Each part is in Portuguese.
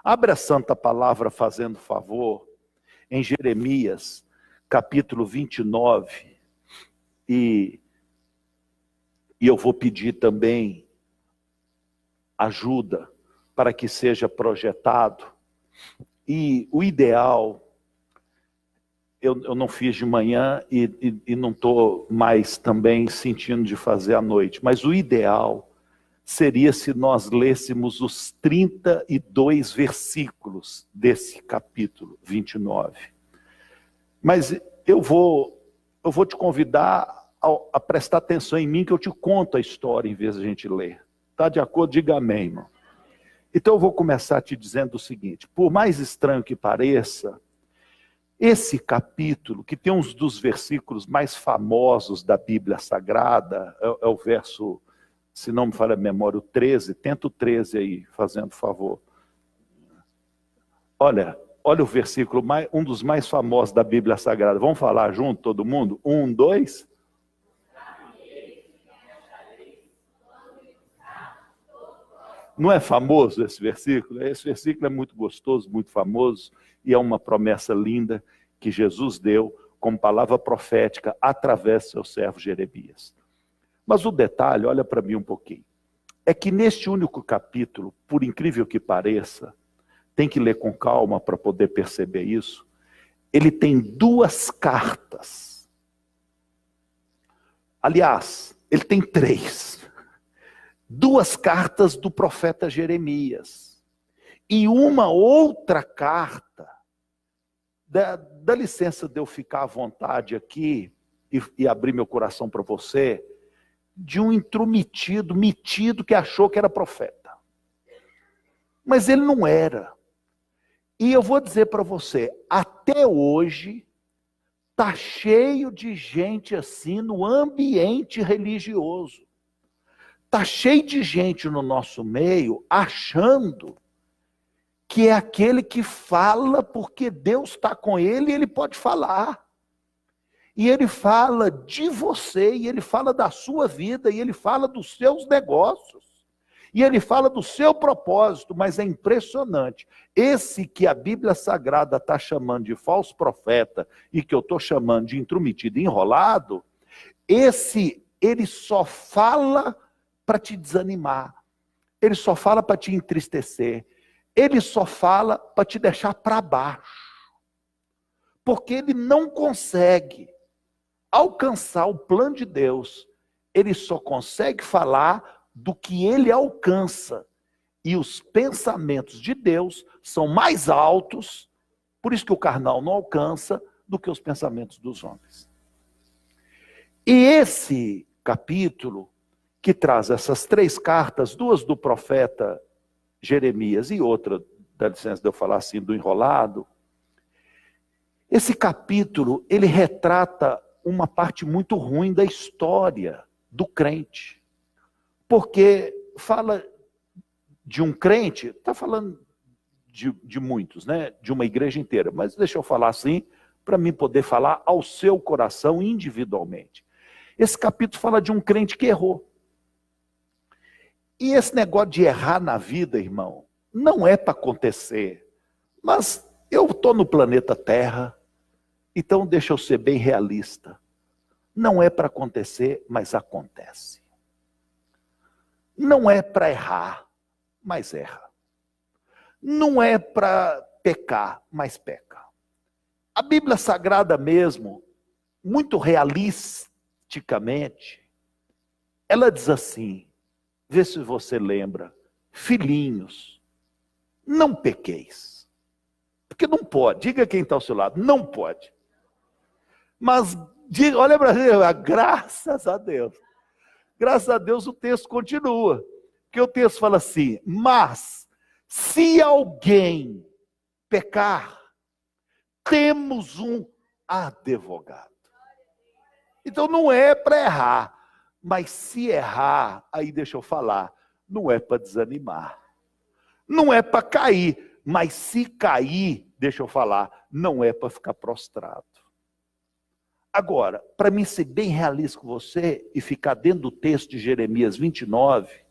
Abre a santa palavra fazendo favor, em Jeremias, capítulo 29, e eu vou pedir também ajuda para que seja projetado. E o ideal, eu não fiz de manhã e não estou mais também sentindo de fazer à noite, mas o ideal seria se nós lêssemos os 32 versículos desse capítulo 29. Mas eu vou te convidar a prestar atenção em mim, que eu te conto a história em vez de a gente ler. Está de acordo? Diga amém, irmão. Então eu vou começar te dizendo o seguinte: por mais estranho que pareça, esse capítulo, que tem um dos versículos mais famosos da Bíblia Sagrada, é o verso, se não me falha a memória, o 13, tenta o 13 aí, fazendo favor. Olha o versículo, um dos mais famosos da Bíblia Sagrada. Vamos falar junto, todo mundo? 1, 2. Não é famoso esse versículo? Esse versículo é muito gostoso, muito famoso, e é uma promessa linda que Jesus deu como palavra profética através do seu servo Jeremias. Mas o detalhe, olha para mim um pouquinho, é que neste único capítulo, por incrível que pareça, tem que ler com calma para poder perceber isso, ele tem 2 cartas. Aliás, ele tem 3. 2 cartas do profeta Jeremias. E uma outra carta, dá licença de eu ficar à vontade aqui e abrir meu coração para você, de um intrometido, metido que achou que era profeta. Mas ele não era. E eu vou dizer para você, até hoje, está cheio de gente assim no ambiente religioso. Está cheio de gente no nosso meio achando que é aquele que fala porque Deus está com ele e ele pode falar. E ele fala de você, e ele fala da sua vida, e ele fala dos seus negócios. E ele fala do seu propósito, mas é impressionante. Esse que a Bíblia Sagrada está chamando de falso profeta, e que eu estou chamando de intrometido, enrolado, ele só fala para te desanimar, ele só fala para te entristecer, ele só fala para te deixar para baixo, porque ele não consegue alcançar o plano de Deus, ele só consegue falar do que ele alcança, e os pensamentos de Deus são mais altos, por isso que o carnal não alcança, do que os pensamentos dos homens. E esse capítulo, que traz essas 3 cartas, 2 do profeta Jeremias e outra, dá licença de eu falar assim, do enrolado. Esse capítulo, ele retrata uma parte muito ruim da história do crente. Porque fala de um crente, está falando de muitos, né? De uma igreja inteira, mas deixa eu falar assim, para mim poder falar ao seu coração individualmente. Esse capítulo fala de um crente que errou. E esse negócio de errar na vida, irmão, não é para acontecer. Mas eu estou no planeta Terra, então deixa eu ser bem realista. Não é para acontecer, mas acontece. Não é para errar, mas erra. Não é para pecar, mas peca. A Bíblia Sagrada mesmo, muito realisticamente, ela diz assim, vê se você lembra, filhinhos, não pequeis. Porque não pode, diga quem está ao seu lado, não pode. Mas, diga, olha para ele, graças a Deus. Graças a Deus o texto continua. Porque o texto fala assim, mas, se alguém pecar, temos um advogado. Então não é para errar. Mas se errar, aí deixa eu falar, não é para desanimar. Não é para cair. Mas se cair, deixa eu falar, não é para ficar prostrado. Agora, para mim ser bem realista com você e ficar dentro do texto de Jeremias 29,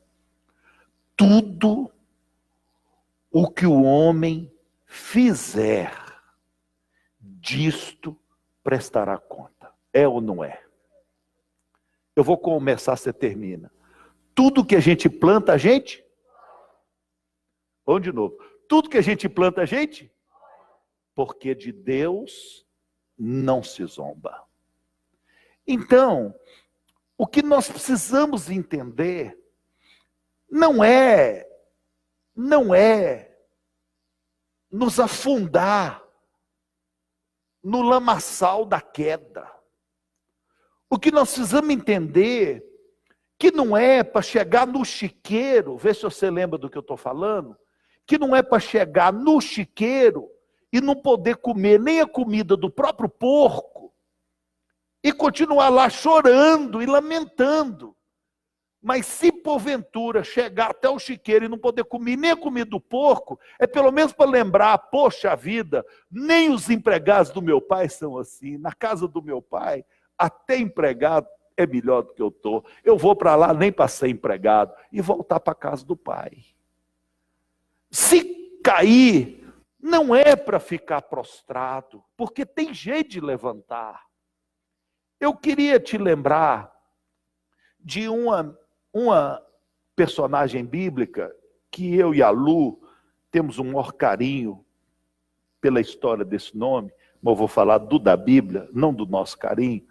tudo o que o homem fizer, disto prestará conta. É ou não é? Eu vou começar, você termina. Tudo que a gente planta, a gente? Vamos de novo. Tudo que a gente planta, a gente? Porque de Deus não se zomba. Então, o que nós precisamos entender não é nos afundar no lamaçal da queda. O que nós precisamos entender que não é para chegar no chiqueiro, vê se você lembra do que eu estou falando, que não é para chegar no chiqueiro e não poder comer nem a comida do próprio porco e continuar lá chorando e lamentando. Mas se porventura chegar até o chiqueiro e não poder comer nem a comida do porco, é pelo menos para lembrar, poxa vida, nem os empregados do meu pai são assim. Na casa do meu pai, até empregado é melhor do que eu estou. Eu vou para lá nem para ser empregado e voltar para a casa do pai. Se cair, não é para ficar prostrado, porque tem jeito de levantar. Eu queria te lembrar de uma personagem bíblica que eu e a Lu temos um maior carinho pela história desse nome, mas eu vou falar do da Bíblia, não do nosso carinho,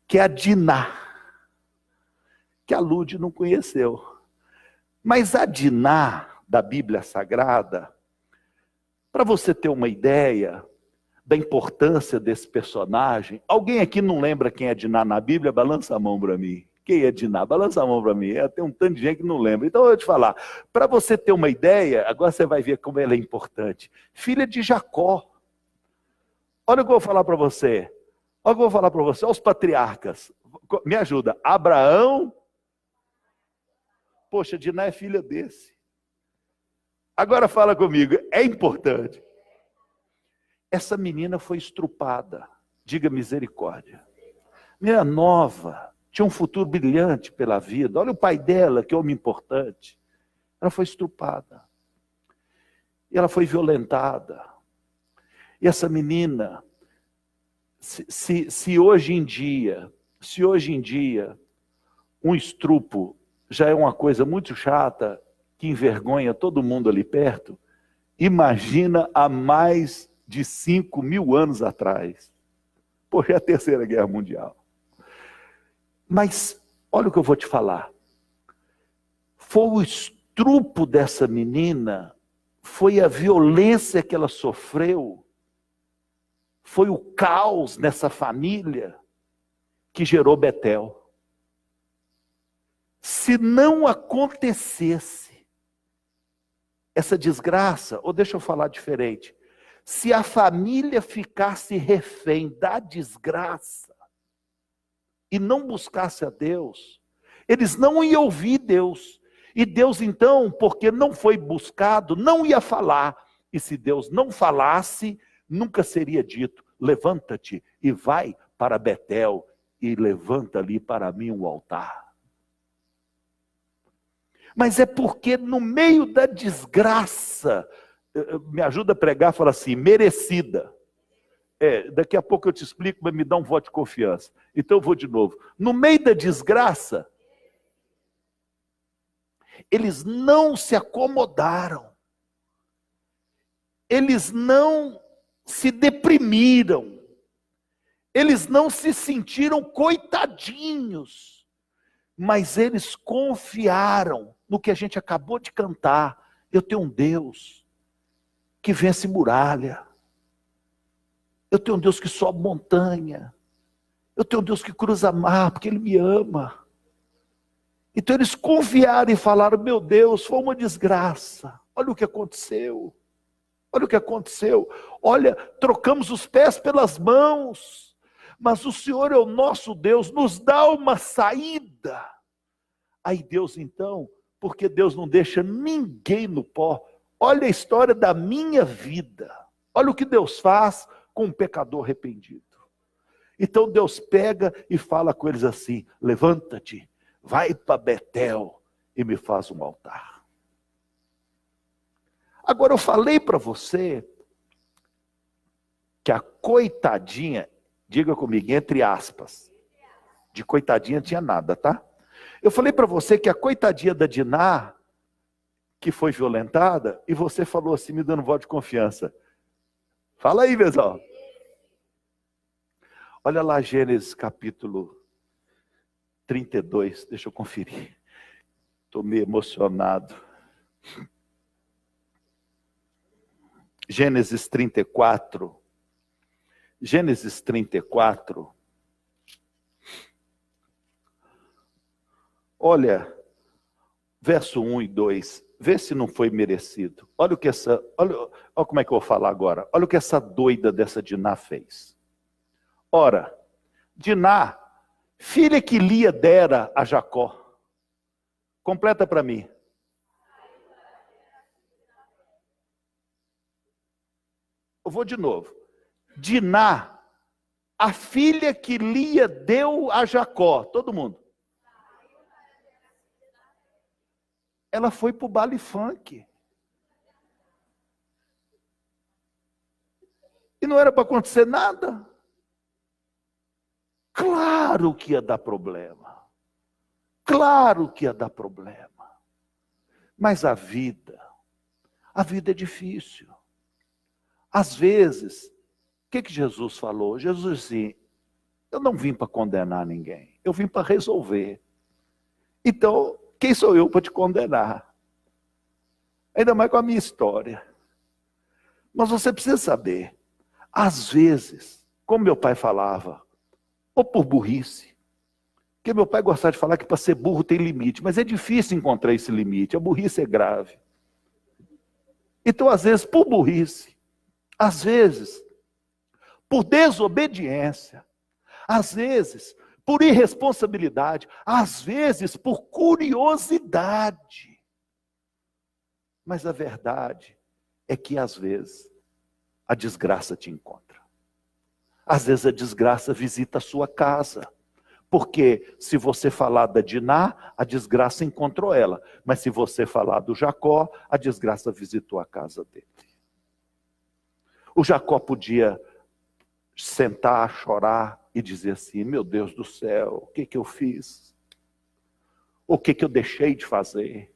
que é a Diná, que a Lude não conheceu. Mas a Diná da Bíblia Sagrada, para você ter uma ideia da importância desse personagem, alguém aqui não lembra quem é Diná na Bíblia? Balança a mão para mim. Quem é Diná? Balança a mão para mim. Tem um tanto de gente que não lembra. Então eu vou te falar, para você ter uma ideia, agora você vai ver como ela é importante. Filha de Jacó. Olha o que eu vou falar para você. Olha o que eu vou falar para você. Olha os patriarcas. Me ajuda. Abraão. Poxa, Diná é filha desse. Agora fala comigo. É importante. Essa menina foi estrupada. Diga misericórdia. Menina nova. Tinha um futuro brilhante pela vida. Olha o pai dela, que homem importante. Ela foi estrupada. E ela foi violentada. E essa menina, se hoje em dia, um estrupo já é uma coisa muito chata, que envergonha todo mundo ali perto, imagina há mais de 5.000 anos atrás. Pô, é a Terceira Guerra Mundial. Mas, olha o que eu vou te falar. Foi o estrupo dessa menina, foi a violência que ela sofreu, foi o caos nessa família que gerou Betel. Se não acontecesse essa desgraça, ou deixa eu falar diferente, se a família ficasse refém da desgraça, e não buscasse a Deus, eles não iam ouvir Deus. E Deus então, porque não foi buscado, não ia falar. E se Deus não falasse, nunca seria dito, levanta-te e vai para Betel e levanta ali para mim um altar. Mas é porque no meio da desgraça, me ajuda a pregar, fala assim, merecida. Daqui a pouco eu te explico, mas me dá um voto de confiança. Então eu vou de novo. No meio da desgraça, eles não se acomodaram. Eles não se deprimiram. Eles não se sentiram coitadinhos. Mas eles confiaram no que a gente acabou de cantar. Eu tenho um Deus que vence muralha. Eu tenho um Deus que sobe montanha. Eu tenho um Deus que cruza mar, porque Ele me ama. Então eles confiaram e falaram, meu Deus, foi uma desgraça. Olha o que aconteceu. Olha o que aconteceu. Olha, trocamos os pés pelas mãos. Mas o Senhor é o nosso Deus, nos dá uma saída. Aí Deus então, porque Deus não deixa ninguém no pó. Olha a história da minha vida. Olha o que Deus faz com um pecador arrependido. Então Deus pega e fala com eles assim, levanta-te, vai para Betel e me faz um altar. Agora eu falei para você que a coitadinha, diga comigo, entre aspas, de coitadinha tinha nada, tá? Eu falei para você que a coitadinha da Diná, que foi violentada, e você falou assim, me dando voto de confiança. Fala aí, pessoal. Olha lá Gênesis capítulo 32, deixa eu conferir. Estou meio emocionado. Gênesis 34. Gênesis 34. Olha, verso 1 e 2. Vê se não foi merecido. Olha como é que eu vou falar agora. Olha o que essa doida dessa Diná fez. Ora, Diná, filha que Lia dera a Jacó. Completa para mim. Eu vou de novo. Diná, a filha que Lia deu a Jacó. Todo mundo. Ela foi para o baile funk. E não era para acontecer nada. Claro que ia dar problema. Claro que ia dar problema. Mas a vida é difícil. Às vezes, o que Jesus falou? Jesus disse assim, eu não vim para condenar ninguém, eu vim para resolver. Então, quem sou eu para te condenar? Ainda mais com a minha história. Mas você precisa saber, às vezes, como meu pai falava, ou por burrice, porque meu pai gostava de falar que para ser burro tem limite, mas é difícil encontrar esse limite, a burrice é grave. Então, às vezes, por burrice, às vezes, por desobediência, às vezes, por irresponsabilidade, às vezes, por curiosidade. Mas a verdade é que, às vezes, a desgraça te encontra. Às vezes, a desgraça visita a sua casa. Porque se você falar da Diná, a desgraça encontrou ela. Mas se você falar do Jacó, a desgraça visitou a casa dele. O Jacó podia sentar, chorar e dizer assim, meu Deus do céu, o que eu fiz? O que eu deixei de fazer?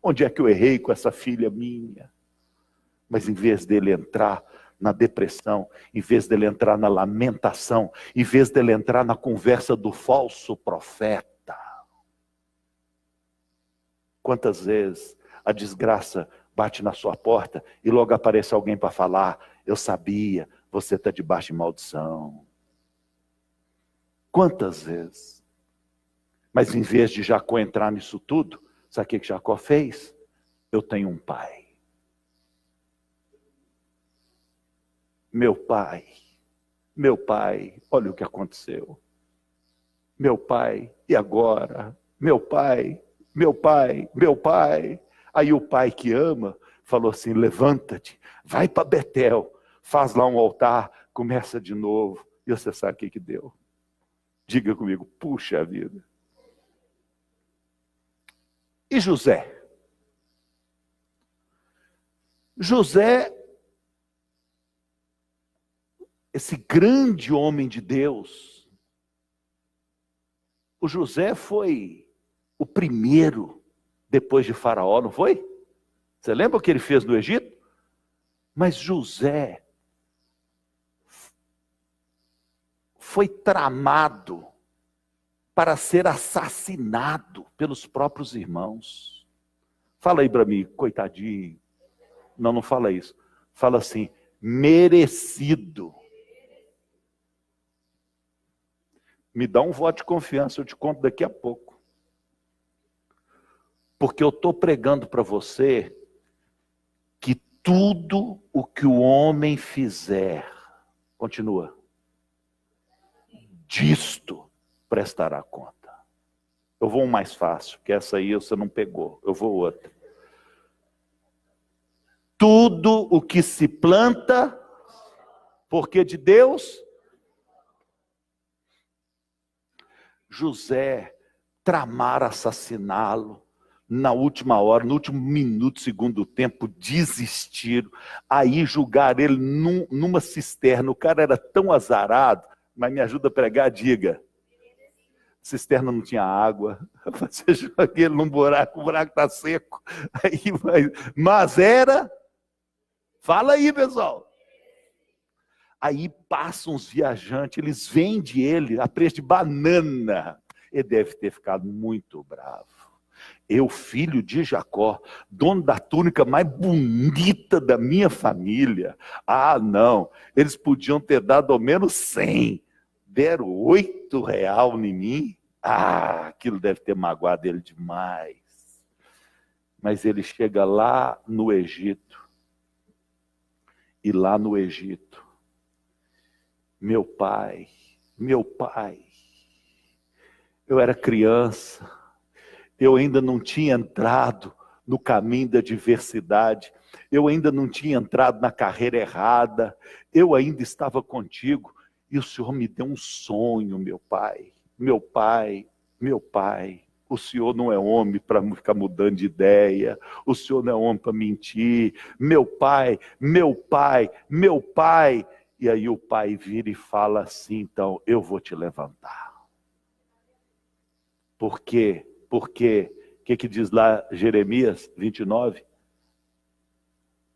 Onde é que eu errei com essa filha minha? Mas em vez dele entrar na depressão, em vez dele entrar na lamentação, em vez dele entrar na conversa do falso profeta. Quantas vezes a desgraça bate na sua porta e logo aparece alguém para falar, eu sabia, você está debaixo de maldição. Quantas vezes? Mas em vez de Jacó entrar nisso tudo, sabe o que Jacó fez? Eu tenho um pai. Meu pai, olha o que aconteceu. Meu pai, e agora? Meu pai. Aí o pai que ama, falou assim, levanta-te, vai para Betel, faz lá um altar, começa de novo. E você sabe o que deu? Diga comigo, puxa vida. E José? José, esse grande homem de Deus, o José foi o primeiro depois de Faraó, não foi? Você lembra o que ele fez no Egito? Mas José foi tramado para ser assassinado pelos próprios irmãos. Fala aí para mim, coitadinho. Não fala isso. Fala assim, merecido. Me dá um voto de confiança, eu te conto daqui a pouco. Porque eu estou pregando para você que tudo o que o homem fizer, continua, disto prestará conta. Eu vou um mais fácil, que essa aí você não pegou, eu vou outra. Tudo o que se planta, porque de Deus, José tramar assassiná-lo, na última hora, no último minuto, segundo tempo, desistiram. Aí julgaram ele numa cisterna. O cara era tão azarado, mas me ajuda a pregar, diga. Cisterna não tinha água. Você joga ele num buraco, o buraco está seco. Aí, mas era... Fala aí, pessoal. Aí passam os viajantes, eles vendem ele a preço de banana. Ele deve ter ficado muito bravo. Eu, filho de Jacó, dono da túnica mais bonita da minha família. Ah, não, eles podiam ter dado ao menos 100. Deram R$8 em mim. Ah, aquilo deve ter magoado ele demais. Mas ele chega lá no Egito. E lá no Egito, meu pai, eu era criança, eu ainda não tinha entrado no caminho da diversidade, eu ainda não tinha entrado na carreira errada, eu ainda estava contigo, e o Senhor me deu um sonho, meu pai, o Senhor não é homem para ficar mudando de ideia, o Senhor não é homem para mentir, meu pai, e aí o pai vira e fala assim, então, eu vou te levantar. Por quê? Porque, o que diz lá Jeremias 29?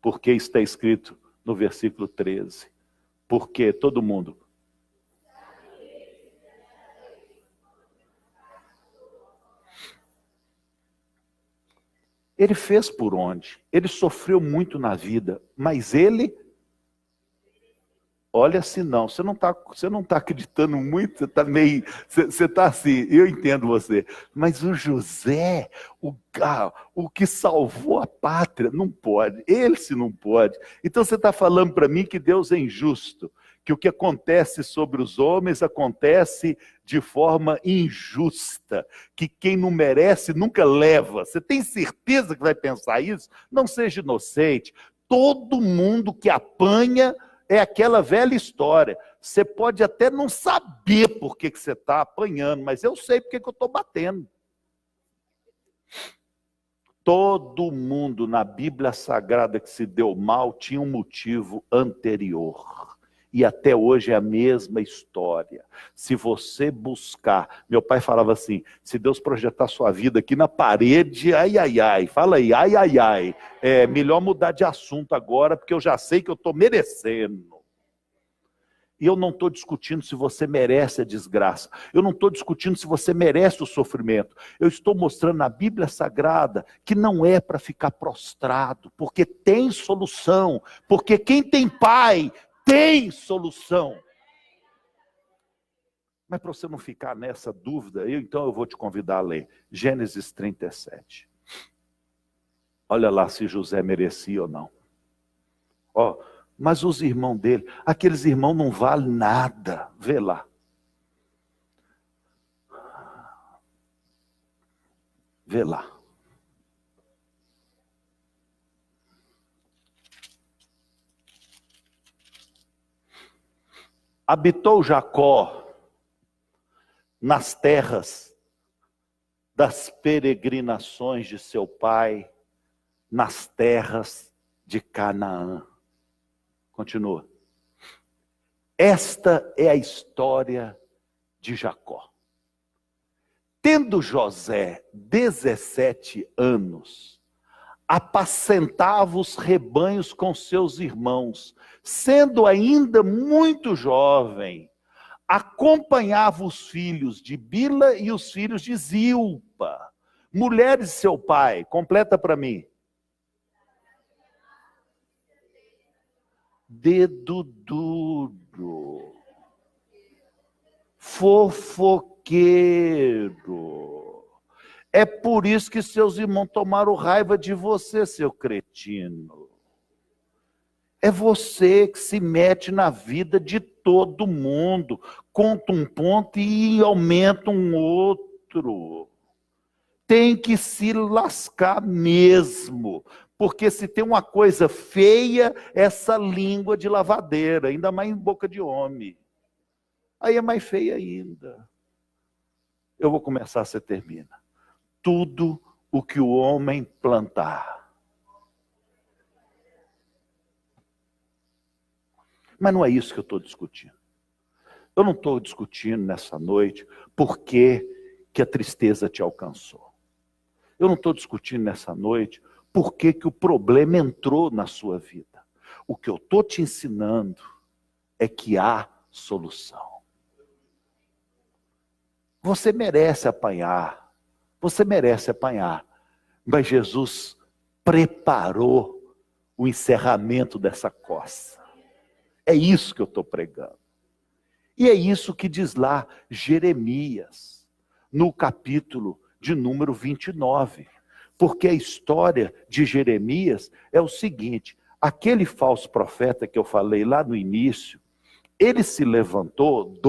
Porque está escrito no versículo 13. Porque todo mundo... Ele fez por onde? Ele sofreu muito na vida, mas ele... Olha assim, não, você não tá acreditando muito, você está meio, você está assim, eu entendo você, mas o José, o que salvou a pátria, não pode, ele se não pode. Então você está falando para mim que Deus é injusto, que o que acontece sobre os homens acontece de forma injusta, que quem não merece nunca leva. Você tem certeza que vai pensar isso? Não seja inocente, todo mundo que apanha... É aquela velha história. Você pode até não saber por que você está apanhando, mas eu sei por que eu estou batendo. Todo mundo na Bíblia Sagrada que se deu mal tinha um motivo anterior. E até hoje é a mesma história. Se você buscar... Meu pai falava assim, se Deus projetar sua vida aqui na parede, ai, ai, ai. Fala aí, ai, ai, ai. É melhor mudar de assunto agora, porque eu já sei que eu estou merecendo. E eu não estou discutindo se você merece a desgraça. Eu não estou discutindo se você merece o sofrimento. Eu estou mostrando na Bíblia Sagrada que não é para ficar prostrado, porque tem solução. Porque quem tem pai... tem solução. Mas para você não ficar nessa dúvida, então eu vou te convidar a ler Gênesis 37. Olha lá se José merecia ou não. Ó, mas os irmãos dele, aqueles irmãos não valem nada. Vê lá. Vê lá. Habitou Jacó nas terras das peregrinações de seu pai, nas terras de Canaã. Continua. Esta é a história de Jacó. Tendo José 17 anos, apacentava os rebanhos com seus irmãos, sendo ainda muito jovem, acompanhava os filhos de Bila e os filhos de Zilpa, mulheres de seu pai. Completa para mim. Dedo duro, fofoqueiro. É por isso que seus irmãos tomaram raiva de você, seu cretino. É você que se mete na vida de todo mundo. Conta um ponto e aumenta um outro. Tem que se lascar mesmo. Porque se tem uma coisa feia, essa língua de lavadeira, ainda mais em boca de homem. Aí é mais feia ainda. Eu vou começar, você termina. Tudo o que o homem plantar. Mas não é isso que eu estou discutindo. Eu não estou discutindo nessa noite por que a tristeza te alcançou. Eu não estou discutindo nessa noite por que o problema entrou na sua vida. O que eu estou te ensinando é que há solução. Você merece apanhar. Você merece apanhar. Mas Jesus preparou o encerramento dessa coça. É isso que eu estou pregando. E é isso que diz lá Jeremias, no capítulo de número 29. Porque a história de Jeremias é o seguinte: aquele falso profeta que eu falei lá no início, ele se levantou,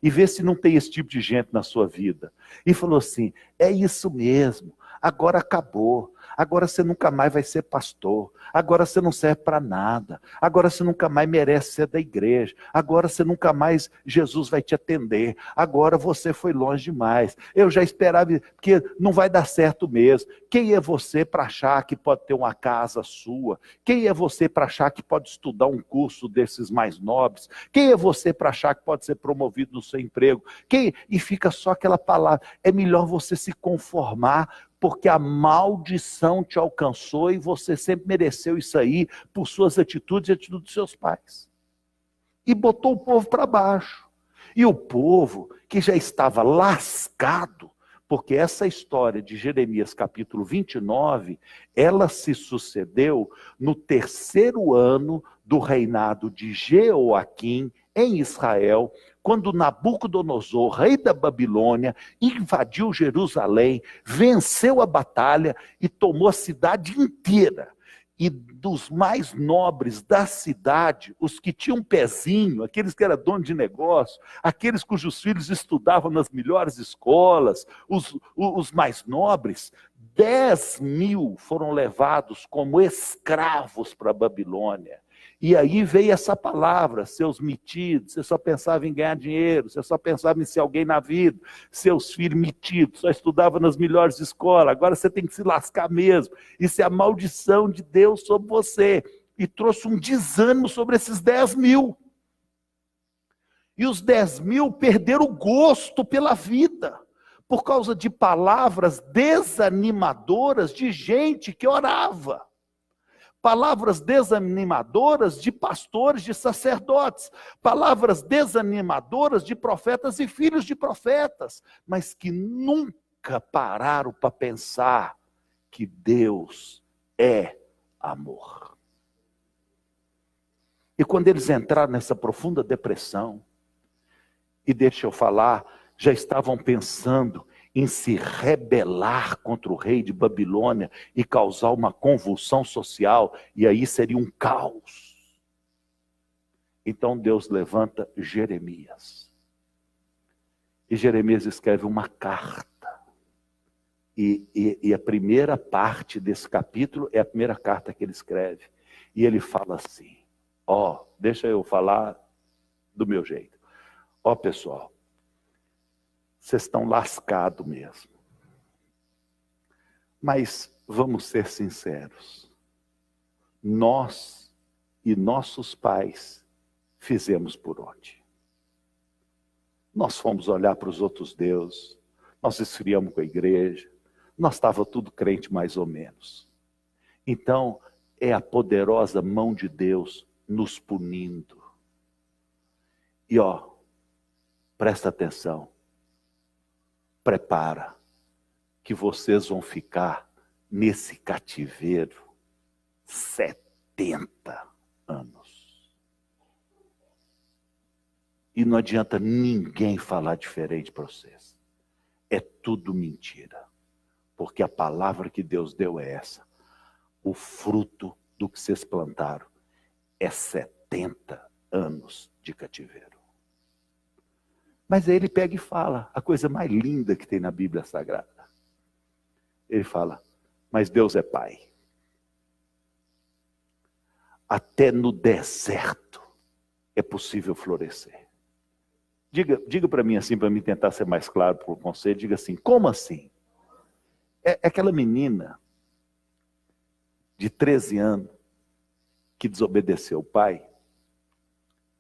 e vê se não tem esse tipo de gente na sua vida. E falou assim: é isso mesmo, agora acabou. Agora você nunca mais vai ser pastor. Agora você não serve para nada. Agora você nunca mais merece ser da igreja. Agora você nunca mais, Jesus vai te atender. Agora você foi longe demais. Eu já esperava, porque não vai dar certo mesmo. Quem é você para achar que pode ter uma casa sua? Quem é você para achar que pode estudar um curso desses mais nobres? Quem é você para achar que pode ser promovido no seu emprego? E fica só aquela palavra: é melhor você se conformar, porque a maldição te alcançou e você sempre mereceu isso aí por suas atitudes e atitudes dos seus pais. E botou o povo para baixo. E o povo, que já estava lascado, porque essa história de Jeremias capítulo 29, ela se sucedeu no 3º ano do reinado de Jeoaquim em Israel, quando Nabucodonosor, rei da Babilônia, invadiu Jerusalém, venceu a batalha e tomou a cidade inteira. E dos mais nobres da cidade, os que tinham pezinho, aqueles que eram donos de negócio, aqueles cujos filhos estudavam nas melhores escolas, os mais nobres, 10.000 foram levados como escravos para a Babilônia. E aí veio essa palavra: seus metidos, você só pensava em ganhar dinheiro, você só pensava em ser alguém na vida, seus filhos metidos, só estudava nas melhores escolas, agora você tem que se lascar mesmo. Isso é a maldição de Deus sobre você. E trouxe um desânimo sobre esses 10.000. E os 10.000 perderam o gosto pela vida, por causa de palavras desanimadoras de gente que orava. Palavras desanimadoras de pastores, de sacerdotes. Palavras desanimadoras de profetas e filhos de profetas. Mas que nunca pararam para pensar que Deus é amor. E quando eles entraram nessa profunda depressão, e deixa eu falar, já estavam pensando em se rebelar contra o rei de Babilônia e causar uma convulsão social, e aí seria um caos. Então Deus levanta Jeremias. E Jeremias escreve uma carta. E a primeira parte desse capítulo é a primeira carta que ele escreve. E ele fala assim: deixa eu falar do meu jeito. Pessoal, vocês estão lascados mesmo. Mas vamos ser sinceros. Nós e nossos pais fizemos por onde? Nós fomos olhar para os outros deuses, nós esfriamos com a igreja, nós estávamos tudo crente mais ou menos. Então, é a poderosa mão de Deus nos punindo. E presta atenção. Prepara, que vocês vão ficar nesse cativeiro 70 anos. E não adianta ninguém falar diferente para vocês. É tudo mentira. Porque a palavra que Deus deu é essa. O fruto do que vocês plantaram é 70 anos de cativeiro. Mas aí ele pega e fala a coisa mais linda que tem na Bíblia Sagrada. Ele fala: mas Deus é Pai. Até no deserto é possível florescer. Diga para mim assim, para mim tentar ser mais claro para o conselho, diga assim: como assim? É aquela menina de 13 anos que desobedeceu o pai,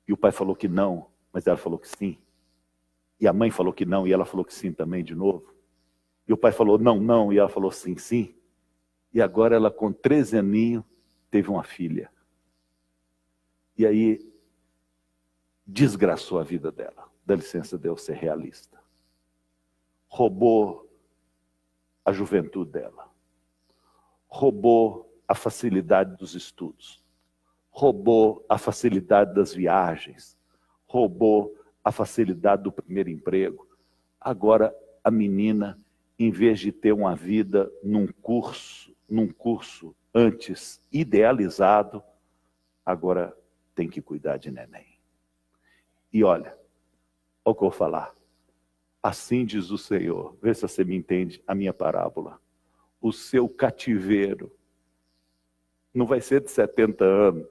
e o pai falou que não, mas ela falou que sim. E a mãe falou que não, e ela falou que sim também de novo. E o pai falou não, não, e ela falou sim, sim. E agora ela com 13 aninhos teve uma filha. E aí desgraçou a vida dela. Dá licença de eu ser realista. Roubou a juventude dela. Roubou a facilidade dos estudos. Roubou a facilidade das viagens. Roubou a facilidade do primeiro emprego. Agora a menina, em vez de ter uma vida num curso antes idealizado, agora tem que cuidar de neném. E olha o que eu vou falar. Assim diz o Senhor, vê se você me entende a minha parábola. O seu cativeiro não vai ser de 70 anos,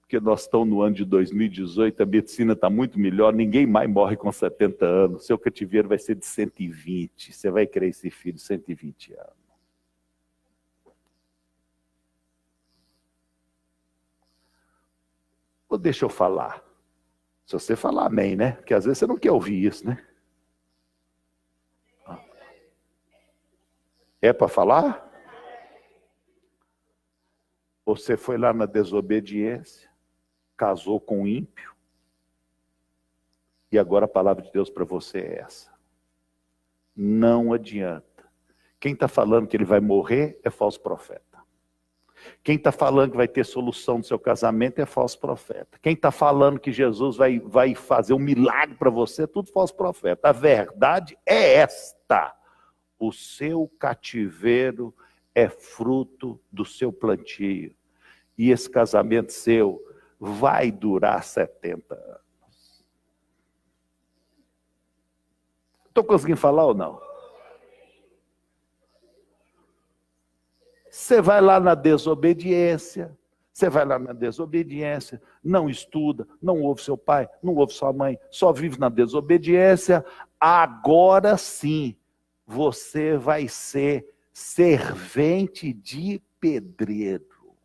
porque nós estamos no ano de 2018, a medicina está muito melhor, ninguém mais morre com 70 anos. Seu cativeiro vai ser de 120. Você vai criar esse filho de 120 anos. Ou deixa eu falar. Se você falar amém, né? Porque às vezes você não quer ouvir isso, né? É para falar? Você foi lá na desobediência, casou com um ímpio, e agora a palavra de Deus para você é essa. Não adianta. Quem está falando que ele vai morrer é falso profeta. Quem está falando que vai ter solução do seu casamento é falso profeta. Quem está falando que Jesus vai fazer um milagre para você é tudo falso profeta. A verdade é esta. O seu cativeiro é fruto do seu plantio. E esse casamento seu vai durar 70 anos. Estou conseguindo falar ou não? Você vai lá na desobediência, não estuda, não ouve seu pai, não ouve sua mãe, só vive na desobediência. Agora sim, você vai ser servente de pedreiro.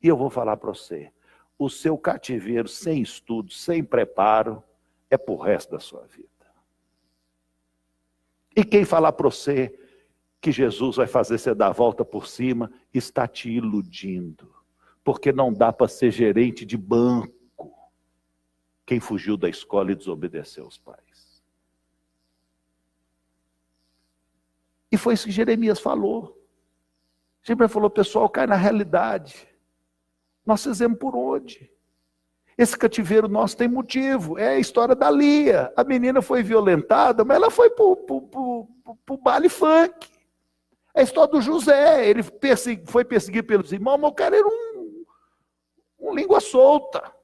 E eu vou falar para você, o seu cativeiro sem estudo, sem preparo, é para o resto da sua vida. E quem falar para você que Jesus vai fazer você dar a volta por cima, está te iludindo. Porque não dá para ser gerente de banco quem fugiu da escola e desobedeceu os pais. E foi isso que Jeremias falou. Jeremias falou, pessoal, cai na realidade. Nós fizemos por onde? Esse cativeiro nosso tem motivo. É a história da Lia. A menina foi violentada, mas ela foi para o baile funk. É a história do José, ele foi perseguido pelos irmãos, mas o cara era um língua solta.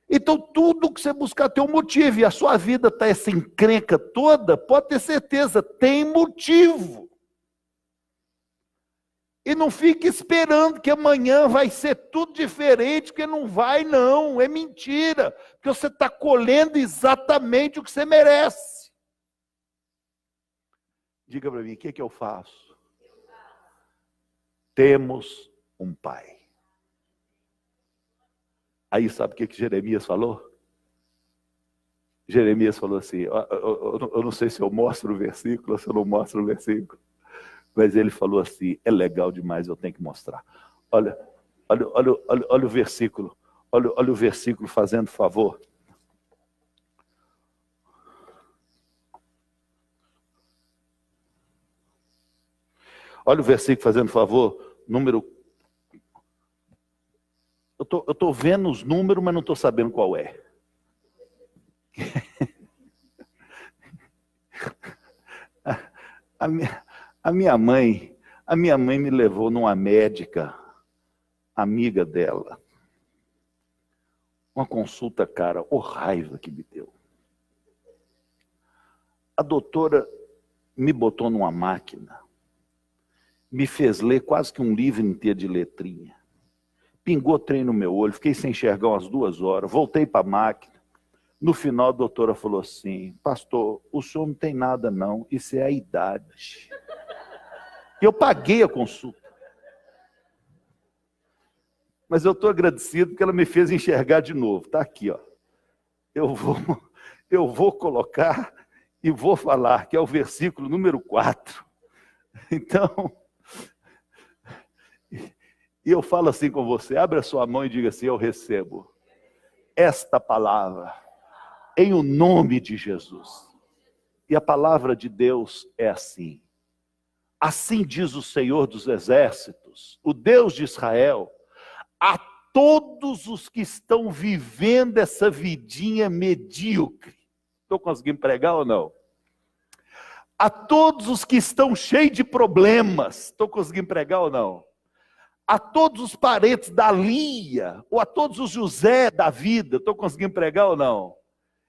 Então tudo que você buscar tem um motivo, e a sua vida está essa encrenca toda, pode ter certeza, tem motivo. E não fique esperando que amanhã vai ser tudo diferente, porque não vai não, é mentira, porque você está colhendo exatamente o que você merece. Diga para mim, o que eu faço? Temos um pai. Aí sabe o que Jeremias falou? Jeremias falou assim, eu não sei se eu mostro o versículo ou se eu não mostro o versículo, mas ele falou assim, é legal demais, eu tenho que mostrar. Olha o versículo, olha o versículo fazendo favor. Olha o versículo fazendo favor, número... Eu estou vendo os números, mas não estou sabendo qual é. A minha mãe me levou numa médica, amiga dela. Uma consulta, cara, raiva que me deu. A doutora me botou numa máquina, me fez ler quase que um livro inteiro de letrinha. Pingou trem no meu olho, fiquei sem enxergar umas 2 horas, voltei para a máquina. No final a doutora falou assim, pastor, o senhor não tem nada não, isso é a idade. Eu paguei a consulta. Mas eu estou agradecido porque ela me fez enxergar de novo. Está aqui, ó. Eu vou colocar e vou falar, que é o versículo número 4. Então, e eu falo assim com você, abre a sua mão e diga assim: eu recebo esta palavra em o nome de Jesus. E a palavra de Deus é assim: assim diz o Senhor dos Exércitos, o Deus de Israel, a todos os que estão vivendo essa vidinha medíocre. Estou conseguindo pregar ou não? A todos os que estão cheios de problemas. Estou conseguindo pregar ou não? A todos os parentes da Lia, ou a todos os José da vida. Estou conseguindo pregar ou não?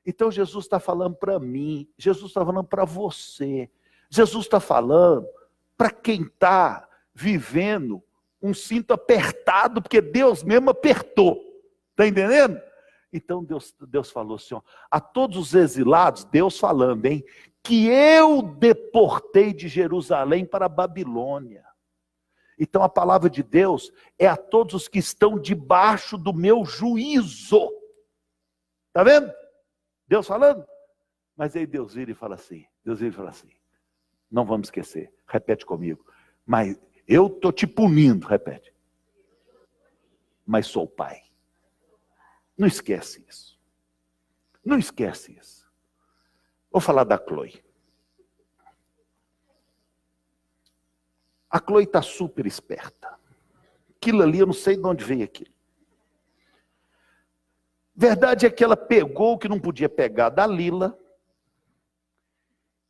Então Jesus está falando para mim, Jesus está falando para você, Jesus está falando para quem está vivendo um cinto apertado, porque Deus mesmo apertou. Está entendendo? Então Deus falou assim, ó, a todos os exilados, Deus falando, hein, que eu deportei de Jerusalém para a Babilônia. Então a palavra de Deus é a todos os que estão debaixo do meu juízo. Está vendo? Deus falando. Mas aí Deus vira e fala assim, não vamos esquecer, repete comigo, mas eu estou te punindo, repete. Mas sou pai. Não esquece isso. Não esquece isso. Vou falar da Chloe. A Chloe está super esperta. Aquilo ali, eu não sei de onde veio aquilo. Verdade é que ela pegou o que não podia pegar da Lila.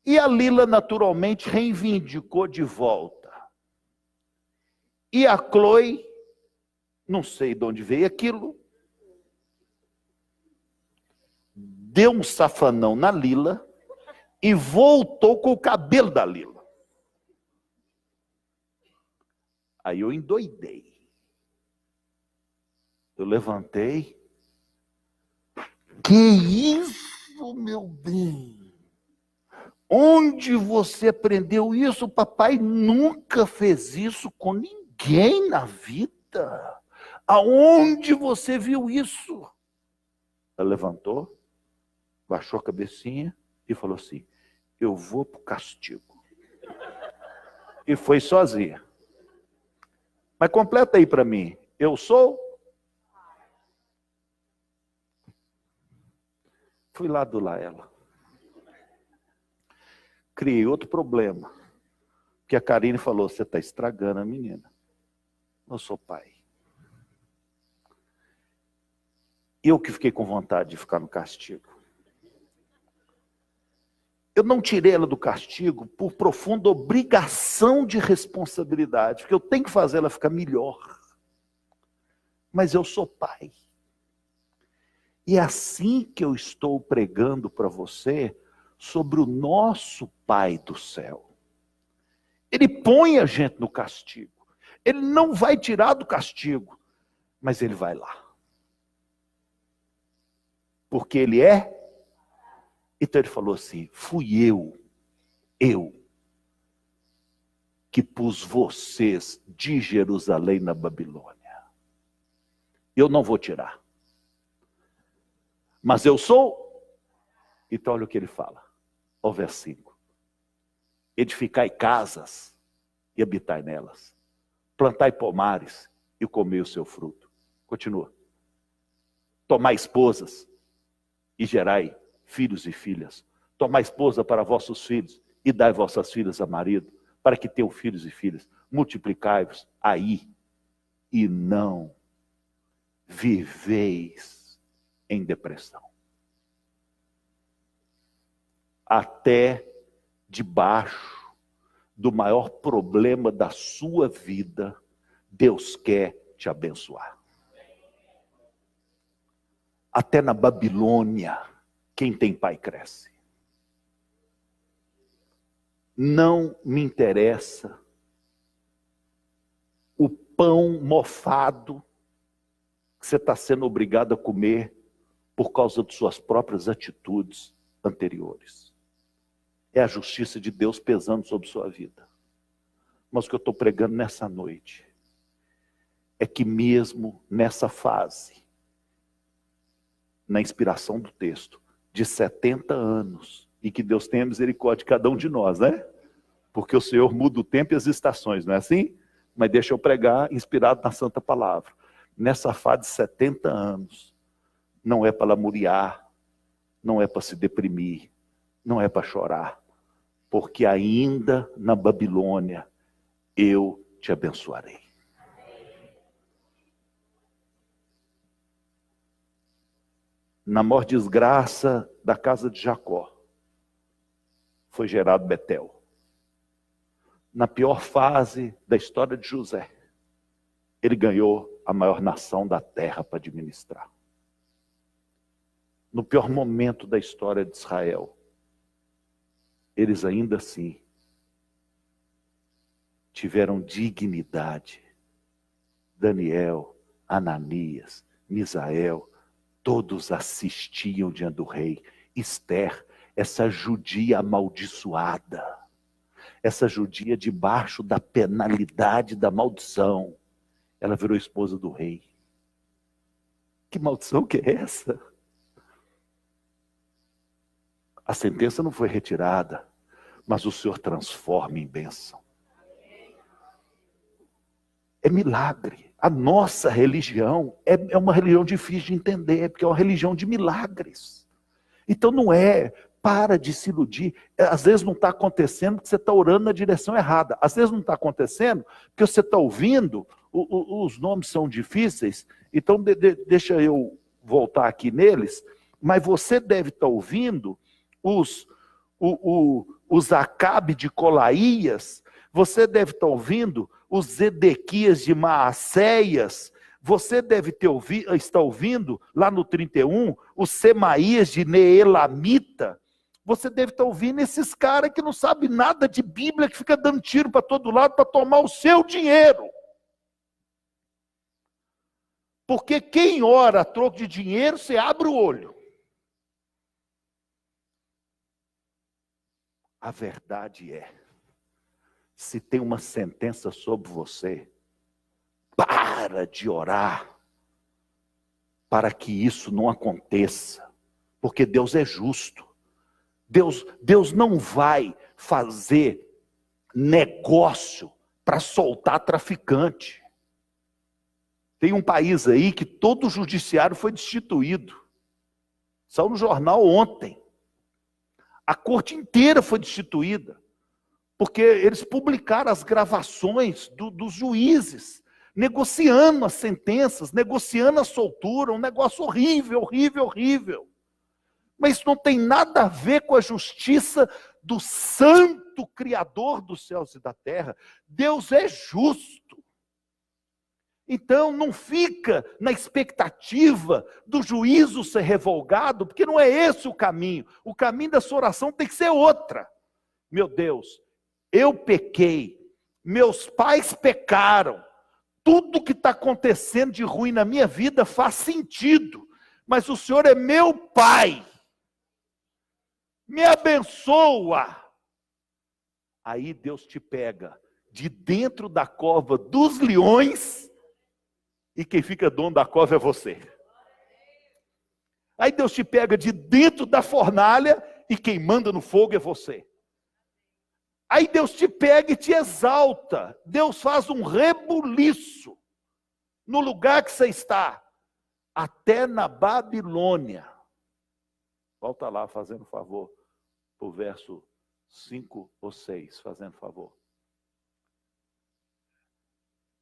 E a Lila, naturalmente, reivindicou de volta. E a Chloe, não sei de onde veio aquilo, deu um safanão na Lila e voltou com o cabelo da Lila. Aí eu endoidei. Eu levantei. Que isso, meu bem? Onde você aprendeu isso? Papai nunca fez isso com ninguém na vida. Aonde você viu isso? Ela levantou, baixou a cabecinha e falou assim, eu vou para o castigo. E foi sozinha. Mas completa aí para mim. Eu sou? Fui lá adular ela. Criei outro problema. Que a Karine falou, você está estragando a menina. Eu sou pai. Eu que fiquei com vontade de ficar no castigo. Eu não tirei ela do castigo por profunda obrigação de responsabilidade, porque eu tenho que fazer ela ficar melhor. Mas eu sou pai. E é assim que eu estou pregando para você sobre o nosso Pai do céu. Ele põe a gente no castigo. Ele não vai tirar do castigo, mas ele vai lá. Porque ele é. Então ele falou assim, fui eu que pus vocês de Jerusalém na Babilônia. Eu não vou tirar. Mas eu sou. Então olha o que ele fala. Ó verso 5. Edificai casas e habitai nelas. Plantai pomares e comei o seu fruto. Continua. Tomai esposas e gerai filhos e filhas. Tomai esposa para vossos filhos e dai vossas filhas a marido, para que tenham filhos e filhas. Multiplicai-vos aí e não viveis em depressão. Até debaixo do maior problema da sua vida, Deus quer te abençoar. Até na Babilônia, quem tem pai cresce. Não me interessa o pão mofado que você está sendo obrigado a comer por causa de suas próprias atitudes anteriores. É a justiça de Deus pesando sobre sua vida. Mas o que eu estou pregando nessa noite é que mesmo nessa fase, na inspiração do texto, de 70 anos, e que Deus tenha misericórdia de cada um de nós, né? Porque o Senhor muda o tempo e as estações, não é assim? Mas deixa eu pregar inspirado na Santa Palavra. Nessa fase de 70 anos, não é para lamuriar, não é para se deprimir, não é para chorar, porque ainda na Babilônia eu te abençoarei. Na maior desgraça da casa de Jacó, foi gerado Betel. Na pior fase da história de José, ele ganhou a maior nação da terra para administrar. No pior momento da história de Israel, eles ainda assim tiveram dignidade. Daniel, Ananias, Misael, todos assistiam diante do rei. Esther, essa judia amaldiçoada, essa judia debaixo da penalidade da maldição, ela virou esposa do rei. Que maldição que é essa? A sentença não foi retirada, mas o Senhor transforma em bênção. É milagre. A nossa religião é uma religião difícil de entender, porque é uma religião de milagres. Então não é, para de se iludir. Às vezes não está acontecendo porque você está orando na direção errada. Às vezes não está acontecendo porque você está ouvindo, os nomes são difíceis, então deixa eu voltar aqui neles, mas você deve estar ouvindo os Acabe de Colaías, você deve estar ouvindo os Zedequias de Maacéias, você deve estar ouvindo, lá no 31, os Semaías de Neelamita, você deve estar ouvindo esses caras que não sabem nada de Bíblia, que fica dando tiro para todo lado para tomar o seu dinheiro. Porque quem ora a troco de dinheiro, você abre o olho. A verdade é, se tem uma sentença sobre você, para de orar para que isso não aconteça, porque Deus é justo. Deus não vai fazer negócio para soltar traficante. Tem um país aí que todo o judiciário foi destituído. Saiu no jornal ontem. A corte inteira foi destituída, porque eles publicaram as gravações dos juízes, negociando as sentenças, negociando a soltura, um negócio horrível, horrível, horrível. Mas isso não tem nada a ver com a justiça do santo Criador dos céus e da terra. Deus é justo. Então não fica na expectativa do juízo ser revogado, porque não é esse o caminho. O caminho da sua oração tem que ser outra. Meu Deus, eu pequei, meus pais pecaram, tudo que está acontecendo de ruim na minha vida faz sentido, mas o Senhor é meu Pai, me abençoa. Aí Deus te pega de dentro da cova dos leões, e quem fica dono da cova é você. Aí Deus te pega de dentro da fornalha, e quem manda no fogo é você. Aí Deus te pega e te exalta. Deus faz um rebuliço no lugar que você está. Até na Babilônia. Volta lá, fazendo favor, para o verso 5 ou 6, fazendo favor.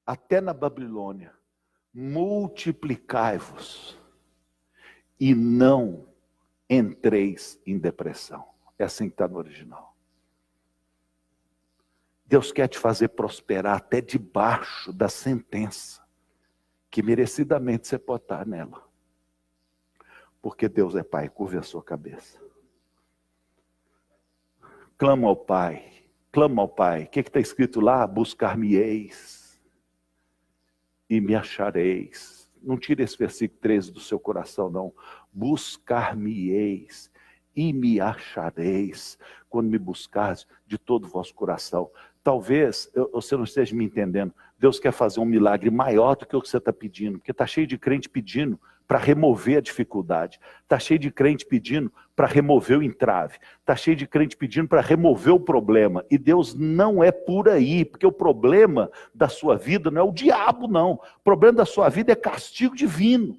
Até na Babilônia, multiplicai-vos e não entreis em depressão. É assim que está no original. Deus quer te fazer prosperar até debaixo da sentença, que merecidamente você pode estar nela. Porque Deus é Pai, curve a sua cabeça. Clama ao Pai, clama ao Pai. O que está escrito lá? Buscar-me-eis e me achareis. Não tire esse versículo 13 do seu coração, não. Buscar-me-eis e me achareis, quando me buscares de todo o vosso coração. talvez você não esteja me entendendo. Deus quer fazer um milagre maior do que o que você está pedindo, porque está cheio de crente pedindo para remover a dificuldade, está cheio de crente pedindo para remover o entrave, está cheio de crente pedindo para remover o problema, e Deus não é por aí, porque o problema da sua vida não é o diabo, não. O problema da sua vida é castigo divino.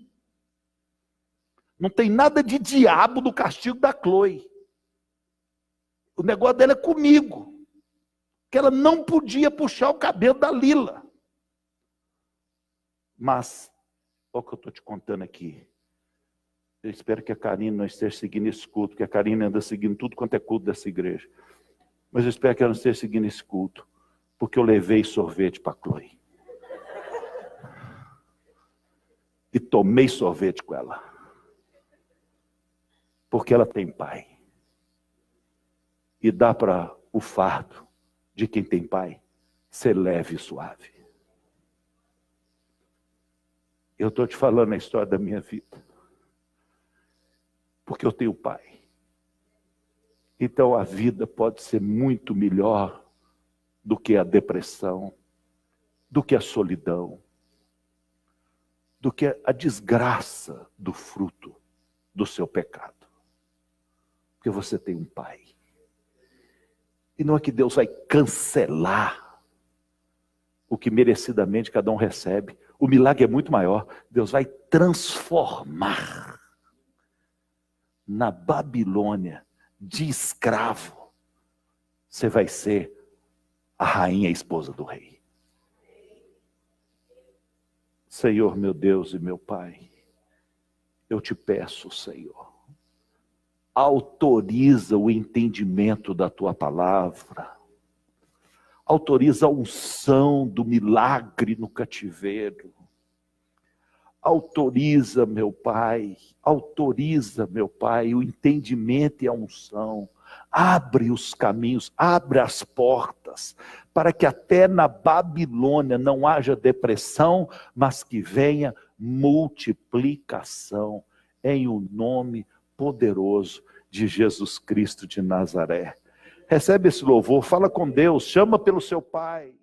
Não tem nada de diabo do castigo da Chloe. O negócio dela é comigo, que ela não podia puxar o cabelo da Lila. Mas, olha o que eu estou te contando aqui. Eu espero que a Karine não esteja seguindo esse culto, porque a Karine anda seguindo tudo quanto é culto dessa igreja. Mas eu espero que ela não esteja seguindo esse culto, porque eu levei sorvete para a Chloe. E tomei sorvete com ela. Porque ela tem pai. E dá para o fardo de quem tem pai ser leve e suave. Eu estou te falando a história da minha vida. Porque eu tenho pai. Então a vida pode ser muito melhor do que a depressão, do que a solidão, do que a desgraça do fruto do seu pecado. Porque você tem um pai. E não é que Deus vai cancelar o que merecidamente cada um recebe. O milagre é muito maior. Deus vai transformar na Babilônia de escravo. Você vai ser a rainha, a esposa do rei. Senhor, meu Deus e meu Pai, eu te peço, Senhor, autoriza o entendimento da tua palavra, autoriza a unção do milagre no cativeiro, autoriza, meu Pai, o entendimento e a unção, abre os caminhos, abre as portas, para que até na Babilônia não haja depressão, mas que venha multiplicação, em o nome poderoso de Jesus Cristo de Nazaré. Recebe esse louvor, fala com Deus, chama pelo seu Pai.